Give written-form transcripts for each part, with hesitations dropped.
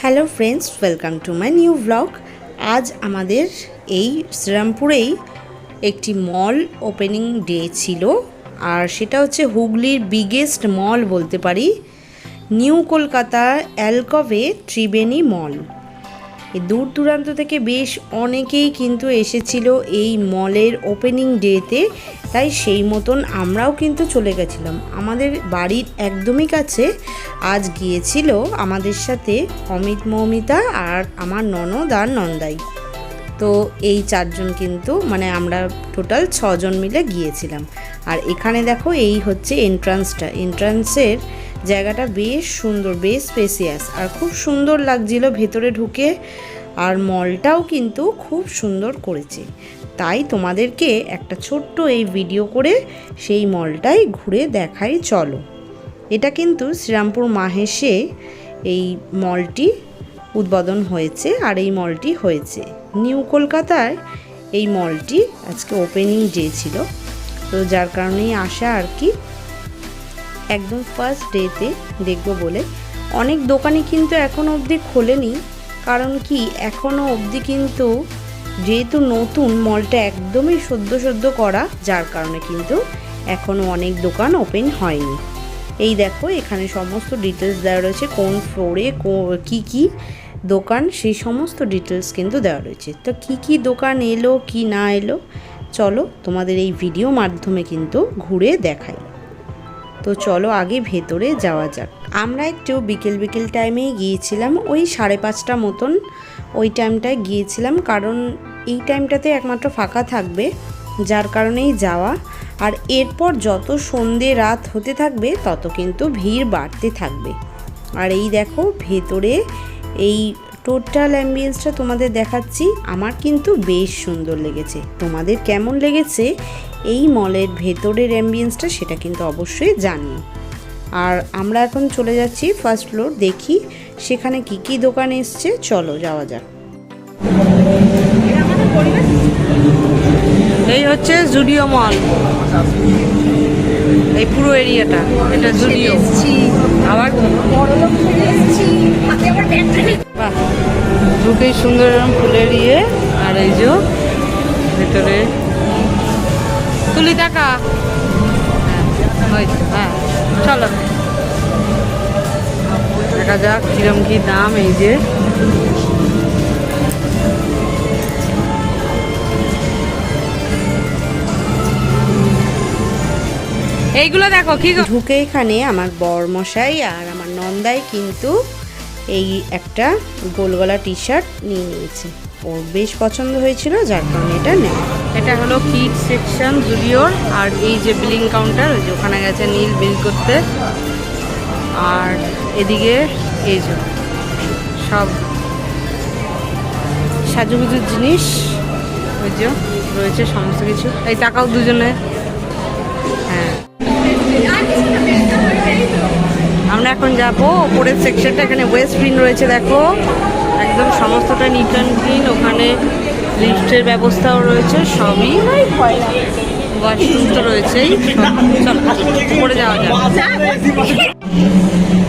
Hello friends, welcome to my new blog. আজ আমাদের এই শ্রীরামপুরেই একটি মল ওপেনিং ডে ছিল, আর সেটা হচ্ছে হুগলির বিগেস্ট মল বলতে পারি, নিউ কলকাতা অ্যালকভে ত্রিবেণী মল। দূর দূরান্ত থেকে বেশ অনেকেই কিন্তু এসেছিল এই মলের ওপেনিং ডেতে, তাই সেই মতন আমরাও কিন্তু চলে গেছিলাম। আমাদের বাড়ির একদমই কাছে আজ গিয়েছিল আমাদের সাথে অমিত, মৌমিতা আর আমার ননদ আর নন্দাই। তো এই চারজন কিন্তু আমরা টোটাল 6 জন মিলে গিয়েছিলাম। আর এখানে দেখো এই হচ্ছে এন্ট্রান্সের জায়গাটা বেশ সুন্দর, বেশ স্পেসিয়াস আর খুব সুন্দর লাগছিল ভেতরে ঢুকে। আর মলটাও কিন্তু খুব সুন্দর করেছে, তাই তোমাদেরকে একটা ছোট্ট এই ভিডিও করে সেই মলটাই ঘুরে দেখাই চলো। এটা কিন্তু শ্রীরামপুর মাহেশে এই মলটি উদ্বোধন হয়েছে, আর এই মলটি হয়েছে নিউ কলকাতায়। এই মলটি আজকে ওপেনিং ডে ছিল, তো যার কারণেই আসা আর কি। একদম ফার্স্ট ডেতে দেখব বলে অনেক দোকানই কিন্তু এখনও অবধি খোলেনি, কারণ কি এখনও অবধি কিন্তু যেহেতু নতুন মলটা একদমই সদ্য করা, যার কারণে কিন্তু এখনও অনেক দোকান ওপেন হয়নি। এই দেখো এখানে সমস্ত ডিটেলস দেওয়া রয়েছে, কোন ফ্লোরে কি দোকান সেই সমস্ত ডিটেলস কিন্তু দেওয়া রয়েছে। তো কি দোকান এলো কি না এলো চলো তোমাদের এই ভিডিও মাধ্যমে কিন্তু ঘুরে দেখাই। তো চলো আগে ভেতরে যাওয়া যাক। আমরা একটু বিকেল টাইমেই গিয়েছিলাম, ওই 5:30 মতন ওই টাইমটায় গিয়েছিলাম, কারণ এই টাইমটাতে একমাত্র ফাঁকা থাকবে, যার কারণেই যাওয়া। আর এরপর যত সন্ধে রাত হতে থাকবে তত কিন্তু ভিড় বাড়তে থাকবে। আর এই দেখো ভেতরে এই টোটাল অ্যাম্বিয়েন্সটা তোমাদের দেখাচ্ছি। আমার কিন্তু বেশ সুন্দর লেগেছে, তোমাদের কেমন লেগেছে এই মলের ভেতরের অ্যাম্বিয়েন্সটা সেটা কিন্তু অবশ্যই জানিও। আর আমরা এখন চলে যাচ্ছি ফার্স্ট ফ্লোর, দেখি সেখানে কি দোকান এসছে। চলো যাওয়া যাক। এই হচ্ছে জুডিও মল, এই পুরো এরিয়াটা এটা জুডিও। আবার বাহ, ঢুকেই সুন্দর ফুলের ইয়ে। আর এই যে ভেতরে তুলি টাকা, হ্যাঁ চলো দেখা যাক কিরম কি দাম। এই যে এইগুলো দেখো কি ঢুকে এখানে আমার বরমশাই আর আমার নন্দাই কিন্তু এই একটা গোলগলা টি শার্ট নিয়ে নিয়েছে, ওর বেশ পছন্দ হয়েছিল, যার কারণে এটা নেয়। এটা হলো কিড সেকশন জুডিওর। আর এই যে বিলিং কাউন্টার, ওই যে ওখানে গেছে নীল বিল করতে। আর এদিকে এই যে সব সাজুগুজুর জিনিস ওই যে রয়েছে সমস্ত কিছু। এই টাকাও দুজনে। হ্যাঁ, আমরা এখন যাবো ওপরের সেকশনটা। এখানে ওয়েস্ট গ্রিন রয়েছে, দেখো একদম সমস্তটা নিট অ্যান্ড ক্লিন। ওখানে লিফটের ব্যবস্থাও রয়েছে, সবই ওয়াশরুম তো রয়েছেই। চলো উপরে যাওয়া যাক।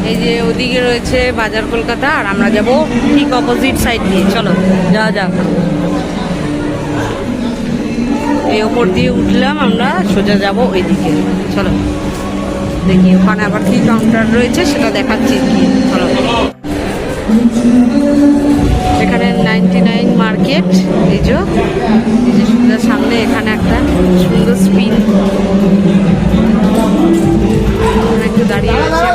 এই যে ওদিকে রয়েছে বাজার কলকাতা, আর আমরা যাব ঠিক অপোজিট সাইড দিয়ে। চলো যাওয়া যাক। এই ওপর দিয়ে উঠলাম, আমরা সোজা যাব ওইদিকে। চলো দেখি ওখানে আবার কি কাউন্টার রয়েছে সেটা দেখাচ্ছি কি। চলো, এখানে 99 মার্কেট। এই যে সুন্দর সামনে এখানে একটা সুন্দর স্পিন, একটু দাঁড়িয়ে আছে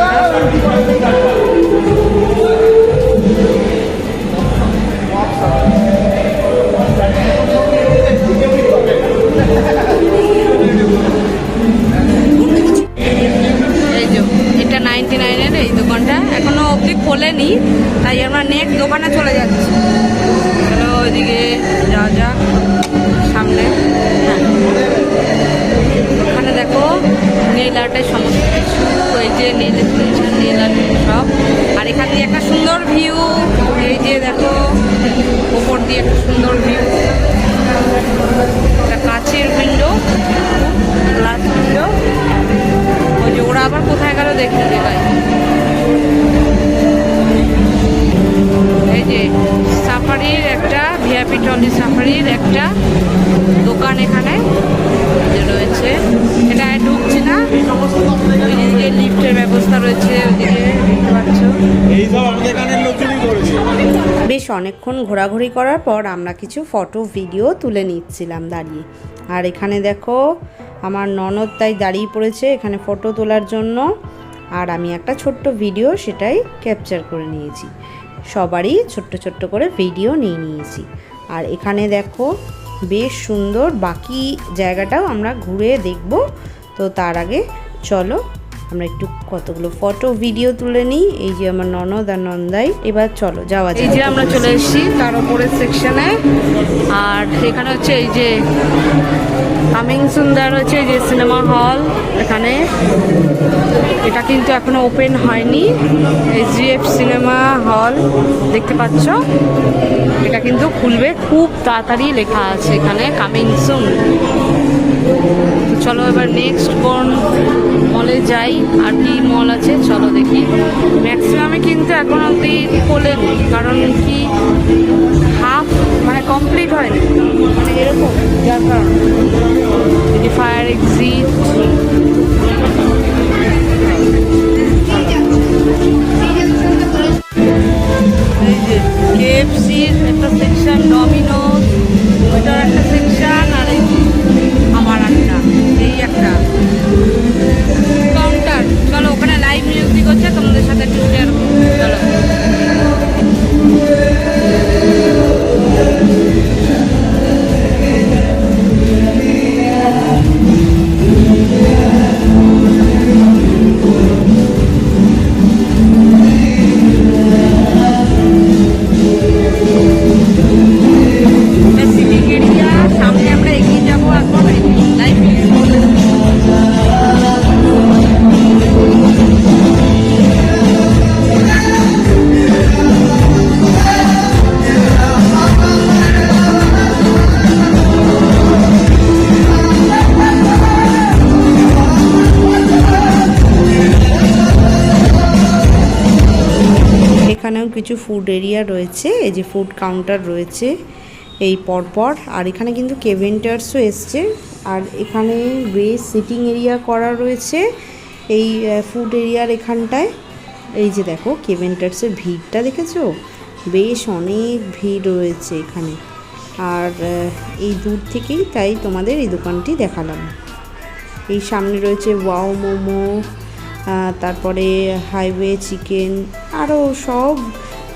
এটা 99-এর এই দোকানটা এখনো অবধি খোলেনি, তাই আমরা নেক্সট দোকানে চলে যাচ্ছি। চলো ওইদিকে যাওয়া যাক সামনে। ওখানে দেখো নেল আর্টের সমস্ত কিছু, এই যে নেল আর্ট সব। আর এখান দিয়ে একটা সুন্দর ভিউ, এই যে দেখো ওপর দিয়ে একটা সুন্দর ভিউ, একটা কাচের উইন্ডো, গ্লাস উইন্ডো। ওই যে ওরা আবার কোথায় গেল দেখতে ভাই। সাফারির একটা ভিআইপি ট্রলি সাফারির একটা দোকান এখানে রয়েছে। এটা ঢুকছি না, ওইদিকে লিফটের ব্যবস্থা রয়েছে, ওইদিকে দেখতে পাচ্ছ। বেশ অনেকক্ষণ ঘোরাঘুরি করার পর আমরা কিছু ফটো ভিডিও তুলে নিচ্ছিলাম দাঁড়িয়ে। আর এখানে দেখো আমার ননদ তাই দাঁড়িয়ে পড়েছে এখানে ফটো তোলার জন্য, আর আমি একটা ছোট্ট ভিডিও সেটাই ক্যাপচার করে নিয়েছি। সবারই ছোট্ট ছোট্ট করে ভিডিও নিয়ে নিয়েছি। আর এখানে দেখো বেশ সুন্দর, বাকি জায়গাটাও আমরা ঘুরে দেখব। তো তার আগে চলো আমরা একটু কতগুলো ফটো ভিডিও তুলে নিই। এই যে আমার ননদ আর নন্দাই, এবার চলো যাওয়া যায়। এই যে আমরা চলে এসেছি তার উপরের সেকশনে। আর এখানে হচ্ছে এই যে কামিং সুন্দর হচ্ছে এই যে সিনেমা হল। এখানে এটা কিন্তু এখনো ওপেন হয়নি, SGF সিনেমা হল দেখতে পাচ্ছ। এটা কিন্তু খুলবে খুব তাড়াতাড়ি, লেখা আছে এখানে কামিং সুন। চলো এবার নেক্সট কোন মলে যাই, আর কি মল আছে চলো দেখি। ম্যাক্সিমামে কিন্তু এখন অবধি খোলেনি, কারণ কি হাফ মানে কমপ্লিট হয়নি, মানে এরকম, যার কারণ ফায়ার এক্সিট। এই যে KFCর একটা সেকশন, ডমিনোস ওইটার একটা সেকশন, আর আমার একটা এই একটা কাউন্টার। চলো ওখানে লাইভ মিউজিক হচ্ছে, তোমাদের সাথে একটু শেয়ার করবো। চলো এখানেও কিছু ফুড এরিয়া রয়েছে, এই যে ফুড কাউন্টার রয়েছে এই পরপর। আর এখানে কিন্তু কেভেন্টার্সও এসছে, আর এখানে বেশ সিটিং এরিয়া করা রয়েছে এই ফুড এরিয়ার এখানটায়। এই যে দেখো কেভেন্টার্সের ভিড়টা দেখেছো, বেশ অনেক ভিড় রয়েছে এখানে। আর এই দূর থেকেই তাই তোমাদের এই দোকানটি দেখালাম। এই সামনে রয়েছে ওয়াও মোমো, তারপরে হাইওয়ে চিকেন, আরও সব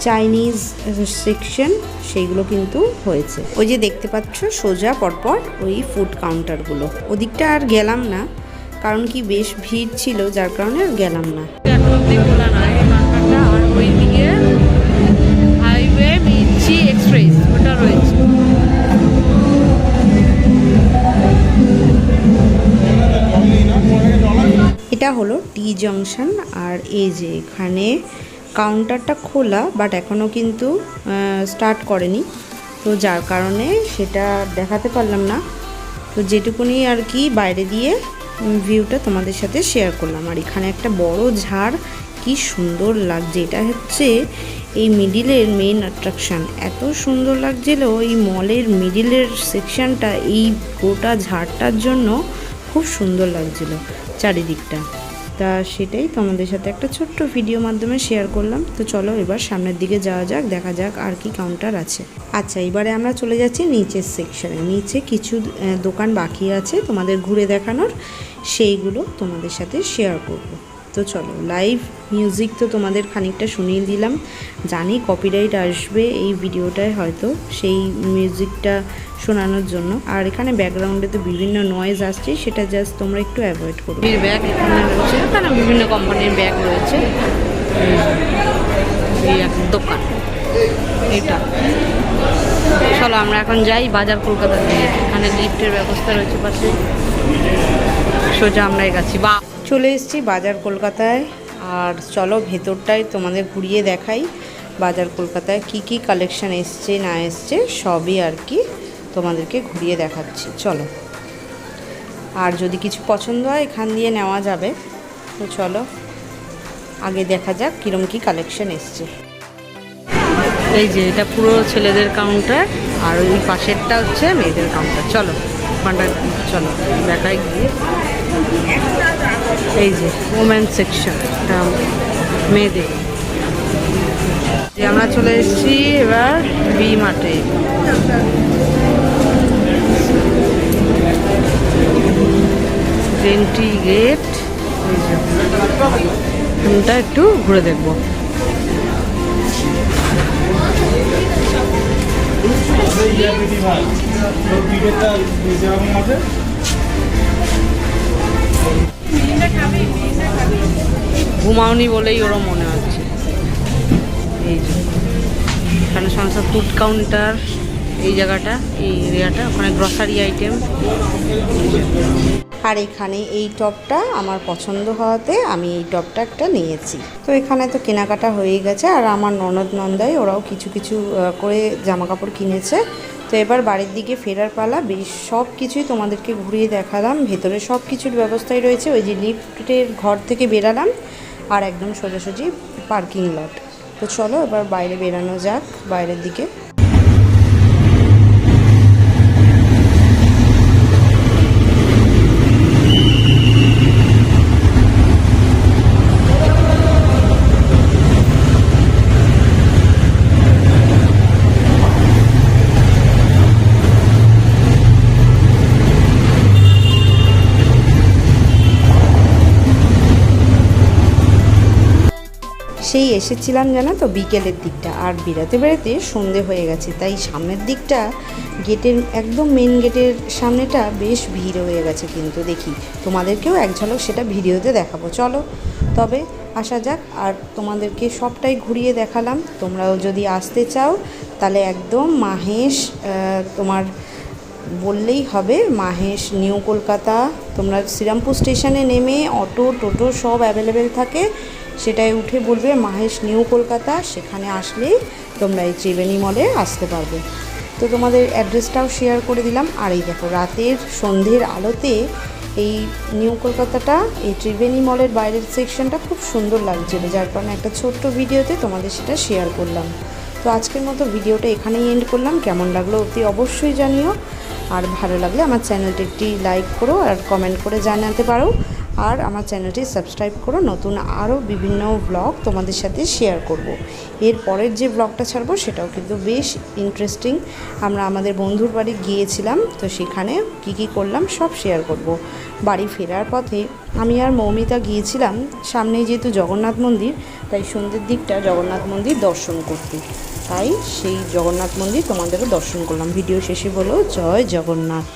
চাইনিজ সেকশন সেইগুলো কিন্তু হয়েছে। ওই যে দেখতে পাচ্ছ সোজা পরপর ওই ফুড কাউন্টারগুলো, ওদিকটা আর গেলাম না, কারণ কি বেশ ভিড় ছিল, যার কারণে আর গেলাম না। এখন অব্দি খোলা নয় কাউন্টারটা। আর ওইদিকে হাইওয়ে মির্চি এক্সপ্রেস ওটা রয়েছে। এটা হলো টি জংশন। আর এই যে এখানে কাউন্টারটা খোলা, বাট এখনও কিন্তু স্টার্ট করেনি, তো যার কারণে সেটা দেখাতে পারলাম না। তো যেটুকুনি আর কি বাইরে দিয়ে ভিউটা তোমাদের সাথে শেয়ার করলাম। আর এখানে একটা বড় ঝাড়, কি সুন্দর লাগছে। এটা হচ্ছে এই মিডিলের মেইন অ্যাট্রাকশান। এত সুন্দর লাগছিল এই মলের মিডিলের সেকশনটা, এই গোটা ঝাড়টার জন্য খুব সুন্দর লাগছিল চারিদিকটা। তা সেটাই তোমাদের সাথে একটা ছোট্ট ভিডিও মাধ্যমে শেয়ার করলাম। তো চলো এবার সামনের দিকে যাওয়া যাক, দেখা যাক আর কি কাউন্টার আছে। আচ্ছা, এবারে আমরা চলে যাচ্ছি নিচের সেকশনে। নিচে কিছু দোকান বাকি আছে তোমাদের ঘুরে দেখানোর, সেইগুলো তোমাদের সাথে শেয়ার করব। তো চলো, লাইভ মিউজিক তো তোমাদের খানিকটা শুনিয়ে দিলাম, জানি কপিরাইট আসবে এই ভিডিওটায় হয়তো সেই মিউজিকটা শোনানোর জন্য। আর এখানে ব্যাকগ্রাউন্ডে তো বিভিন্ন নয়েজ আসছে, সেটা জাস্ট তোমরা একটু অ্যাভয়েড করো। ব্যাগ এখানে রয়েছে, এখানে বিভিন্ন কোম্পানির ব্যাগ রয়েছে। এই এক দোকান এটা। চলো আমরা এখন যাই বাজার কলকাতা থেকে। এখানে লিফটের ব্যবস্থা রয়েছে পাশে, সোজা আমরা গেছি বা চলে এসেছি বাজার কলকাতায়। আর চলো ভেতরটায় তোমাদের ঘুরিয়ে দেখাই বাজার কলকাতায় কি কি কালেকশন এসছে না এসছে সবই আর কি তোমাদেরকে ঘুরিয়ে দেখাচ্ছি। চলো, আর যদি কিছু পছন্দ হয় এখান দিয়ে নেওয়া যাবে। তো চলো আগে দেখা যাক কীরকম কী কালেকশন এসছে। এই যে এটা পুরো ছেলেদের কাউন্টার, আর ওই পাশেরটা হচ্ছে মেয়েদের কাউন্টার। চলো ওখানটা চলো দেখাই গিয়ে। এই যে ওমেন সেকশন, এটা মেয়েদের। যে আমরা চলে এসেছি এবার বি মার্টে। এন্ট্রি গেট, রুমটা একটু ঘুরে দেখবো। ঘুমাওনি বলেই ওরও মনে হচ্ছে। এই যে এখানে সমস্ত ফুড কাউন্টার, এই জায়গাটা, এই এরিয়াটা, ওখানে গ্রসারি আইটেম। আর এখানে এই টপটা আমার পছন্দ হওয়াতে আমি এই টপটা একটা নিয়েছি। তো এখানে তো কেনাকাটা হয়ে গেছে, আর আমার ননদ নন্দাই ওরাও কিছু কিছু করে জামা কাপড় কিনেছে। তো এবার বাড়ির দিকে ফেরার পালা। বেশ সব কিছুই তোমাদেরকে ঘুরিয়ে দেখালাম। ভেতরে সব কিছুর ব্যবস্থাই রয়েছে। ওই যে লিফটের ঘর থেকে বেরালাম আর একদম সোজাসুজি পার্কিং লট। তো চলো এবার বাইরে বেরানো যাক, বাইরের দিকে। সেই এসেছিলাম জানো তো বিকেলের দিকটা, আর বেরাতে বেরাতে সন্ধে হয়ে গেছে। তাই সামনের দিকটা গেটের একদম মেন গেটের সামনেটা বেশ ভিড় হয়ে গেছে। কিন্তু দেখি তোমাদেরকেও এক ঝলক সেটা ভিডিওতে দেখাবো। চলো তবে আসা যাক, আর তোমাদেরকে সবটাই ঘুরিয়ে দেখালাম। তোমরাও যদি আসতে চাও তাহলে একদম মাহেশ, তোমার বললেই হবে মাহেশ নিউ কলকাতা। তোমরা শ্রীরামপুর স্টেশনে নেমে অটো টোটো সব অ্যাভেলেবেল থাকে, সেটাই উঠে বলবে মাহেশ নিউ কলকাতা। সেখানে আসলেই তোমরা এই ত্রিবেণী মলে আসতে পারবে। তো তোমাদের অ্যাড্রেসটাও শেয়ার করে দিলাম। আর এই দেখো রাতের সন্ধ্যের আলোতে এই নিউ কলকাতাটা, এই ত্রিবেণী মলের বাইরের সেকশনটা খুব সুন্দর লাগছিল, যার কারণে একটা ছোট্ট ভিডিওতে তোমাদের সেটা শেয়ার করলাম। তো আজকের মতো ভিডিওটা এখানেই এন্ড করলাম। কেমন লাগলো অতি অবশ্যই জানিও, আর ভালো লাগলে আমার চ্যানেলটি একটি লাইক করো আর কমেন্ট করে জানাতে পারো। আর আমার চ্যানেলটি সাবস্ক্রাইব করো, নতুন আরও বিভিন্ন ব্লগ তোমাদের সাথে শেয়ার করব। এর পরের যে ব্লগটা ছাড়বো সেটাও কিন্তু বেশ ইন্টারেস্টিং। আমরা আমাদের বন্ধুর বাড়ি গিয়েছিলাম, তো সেখানে কি করলাম সব শেয়ার করব। বাড়ি ফেরার পথে আমি আর মৌমিতা গিয়েছিলাম সামনেই যেহেতু জগন্নাথ মন্দির, তাই সন্ধ্যের দিকটা জগন্নাথ মন্দির দর্শন করতে। তাই সেই জগন্নাথ মন্দির তোমাদেরও দর্শন করলাম। ভিডিও শেষে বলো জয় জগন্নাথ।